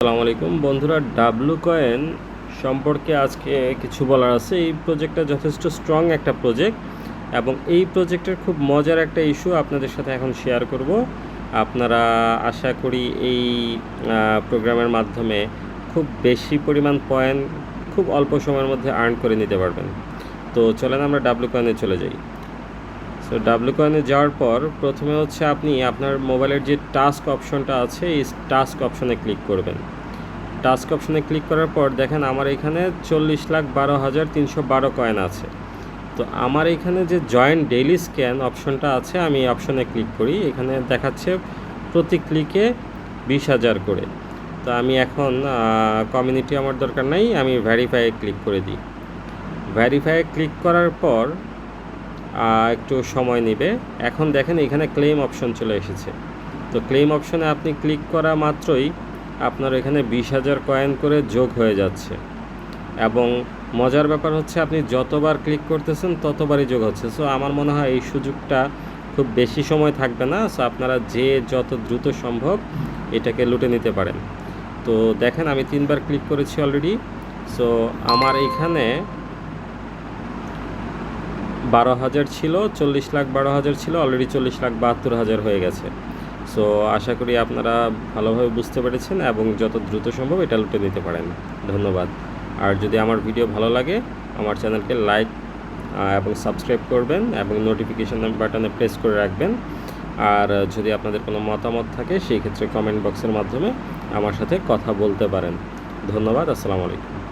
আসসালামু আলাইকুম বন্ধুরা, ডাব্লু কয়েন সম্পর্কে আজকে কিছু বলার আছে। এই প্রজেক্টটা যথেষ্ট স্ট্রং একটা প্রজেক্ট এবং এই প্রজেক্টের খুব মজার একটা ইস্যু আপনাদের সাথে এখন শেয়ার করব। আপনারা আশা করি এই প্রোগ্রামের মাধ্যমে খুব বেশি পরিমাণ পয়েন্ট খুব অল্প সময়ের মধ্যে আর্ন করে নিতে পারবেন। তো চলেন আমরা ডাব্লু কয়েনে চলে যাই। সো ডাব্লু কয়েনে যাওয়ার পর প্রথমে হচ্ছে আপনি আপনার মোবাইলের যে টাস্ক অপশনটা আছে এই টাস্ক অপশনে ক্লিক করবেন। টাস্ক অপশনে ক্লিক করার পর দেখেন আমার এখানে 40,12,312 কয়েন আছে। তো আমার এখানে যে জয়েন্ট ডেইলি স্ক্যান অপশনটা আছে, আমি এই অপশনে ক্লিক করি। এখানে দেখাচ্ছে প্রতি ক্লিকে 20,000 করে। তো আমি এখন কমিউনিটি আমার দরকার নাই, আমি ভেরিফাইয়ে ক্লিক করে দিই। ভেরিফাইয়ে ক্লিক করার পর একটু সময় নেবে। এখন দেখেন এখানে ক্লেম অপশন চলে এসেছে। তো ক্লেম অপশনে আপনি ক্লিক করা মাত্রই আপনার এখানে 20,000 কয়েন করে যোগ হয়ে যাচ্ছে এবং মজার ব্যাপার হচ্ছে আপনি যতবার ক্লিক করতেছেন ততবারই যোগ হচ্ছে। সো আমার মনে হয় এই সুযোগটা খুব বেশি সময় থাকবে না। সো আপনারা যত দ্রুত সম্ভব এটাকে লুটে নিতে পারেন। তো দেখেন আমি 3বার ক্লিক করেছি অলরেডি। সো আমার এখানে 12,000 ছিল, 40,12,000 ছিল, অলরেডি 40,72,000 হয়ে গেছে। সো আশা করি আপনারা ভালোভাবে বুঝতে পেরেছেন এবং যত দ্রুত সম্ভব এটা লুটে নিতে পারেন। ধন্যবাদ। আর যদি আমার ভিডিও ভালো লাগে আমার চ্যানেলকে লাইক এবং সাবস্ক্রাইব করবেন এবং নোটিফিকেশন বাটনে প্রেস করে রাখবেন। আর যদি আপনাদের কোনো মতামত থাকে সেই ক্ষেত্রে কমেন্ট বক্সের মাধ্যমে আমার সাথে কথা বলতে পারেন। ধন্যবাদ। আসসালামু আলাইকুম।